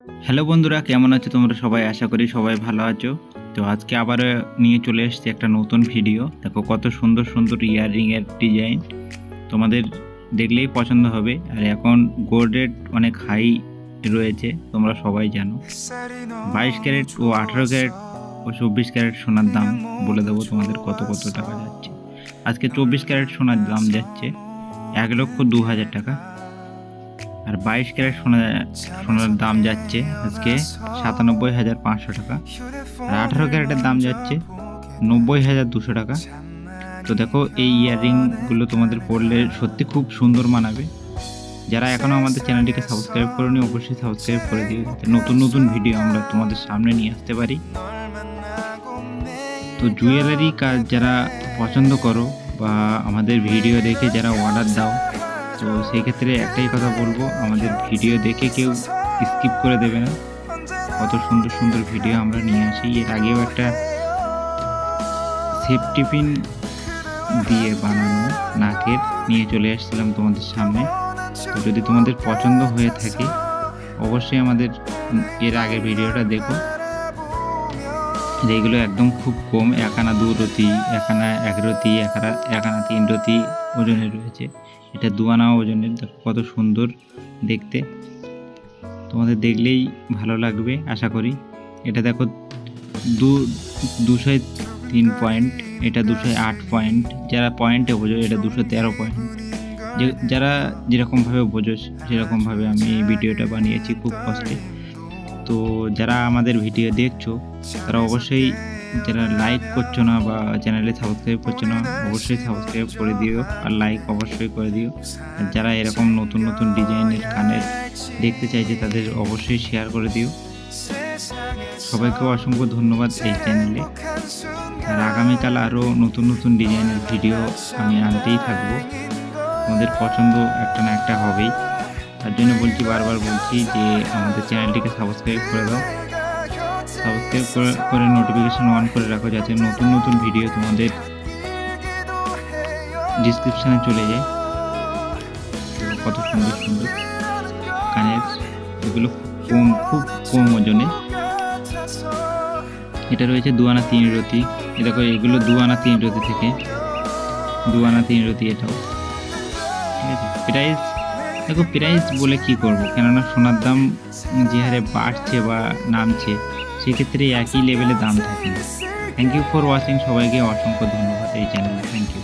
Hello বন্ধুরা, কেমন আছো তোমরা সবাই? আশা করি সবাই ভালো আছো। তো আজকে আবার নিয়ে চলে এসেছি একটা নতুন ভিডিও। দেখো কত সুন্দর সুন্দর ইয়াররিংয়ের ডিজাইন, তোমাদের দেখলেই পছন্দ হবে। আর এখন গোল্ড রেট অনেক হাই রয়েছে, তোমরা সবাই জানো। 22 ক্যারেট ও 18 ক্যারেট ও 24 ক্যারেট সোনার দাম বলে দেবো তোমাদের কত কত টাকা যাচ্ছে। আজকে 24 ক্যারেট সোনার দাম যাচ্ছে 1,02,000 টাকা। আর 22 ক্যারেট সোনার দাম যাচ্ছে আজকে 97,500 টাকা। আর 18 ক্যারেটের দাম যাচ্ছে 90,200 টাকা। তো দেখো এই ইয়াররিংগুলো তোমাদের পরলে সত্যি খুব সুন্দর মানাবে। যারা এখনও আমাদের চ্যানেলটিকে সাবস্ক্রাইব করোনি অবশ্যই সাবস্ক্রাইব করে দিও, যাতে নতুন নতুন ভিডিও আমরা তোমাদের সামনে নিয়ে আসতে পারি। তো জুয়েলারি কাজ যারা পছন্দ করো বা আমাদের ভিডিও দেখে যারা অর্ডার দাও, তো সেই ক্ষেত্রে একটাই কথা বলবো, আমাদের ভিডিও দেখে কেউ স্কিপ করে দেবে না। কত সুন্দর সুন্দর ভিডিও আমরা নিয়ে আসি। এর আগেও একটা সেফটি পিন দিয়ে বানানো নাকের নিয়ে চলে আসছিলাম তোমাদের সামনে। তো যদি তোমাদের পছন্দ হয়ে থাকে অবশ্যই আমাদের এর আগের ভিডিওটা দেখো। যেগুলো একদম খুব কম, 1 আনা 2 রতি, 1 আনা 1 রতি, 1 আনা 3 রতি ওজনে রয়েছে। এটা 2 আনা ওজনের। কত সুন্দর দেখতে, তোমাদের দেখলেই ভালো লাগবে আশা করি। এটা দেখো 203 পয়েন্ট, এটা 208 পয়েন্ট। যারা পয়েন্টে বোঝো এটা 213 পয়েন্ট। যারা যেরকমভাবে বোঝো সেরকমভাবে আমি এই ভিডিওটা বানিয়েছি খুব কষ্টে। তো যারা আমাদের ভিডিও দেখছো তারা অবশ্যই, যারা লাইক করছো না বা চ্যানেলে সাবস্ক্রাইব করছো না, অবশ্যই সাবস্ক্রাইব করে দিও আর লাইক অবশ্যই করে দিও। আর যারা এরকম নতুন নতুন ডিজাইনের কানের দেখতে চাইছে তাদের অবশ্যই শেয়ার করে দিও। সবাইকে অসংখ্য ধন্যবাদ এই চ্যানেলে। আর আগামীকাল আরও নতুন নতুন ডিজাইনের ভিডিও আমি আনতেই থাকবো। তোমাদের পছন্দ একটা না একটা হবেই। তার জন্য বলছি, বারবার বলছি যে আমাদের চ্যানেলটিকে সাবস্ক্রাইব করে দাও। সাবস্ক্রাইব করে নোটিফিকেশন অন করে রাখো, যাতে নতুন নতুন ভিডিও তোমাদের ডিসক্রিপশানে চলে যায়। কত সুন্দর সুন্দর কানের, এগুলো খুব কম ওজনে। এটা রয়েছে 2 আনা 3 রতি। দেখো এগুলো 2 আনা 3 রতি থেকে 2 আনা 3 রতি। এটাও ঠিক আছে। প্রাইস দেখো, প্রাইস বলে কি করব, কেননা সোনার দাম যে হারে বাড়ছে বা নামছে সেক্ষেত্রে একই লেভেলে দাম থাকে না। থ্যাংক ইউ ফর ওয়াচিং, সবাইকে অসংখ্য ধন্যবাদ এই চ্যানেলে। Thank you.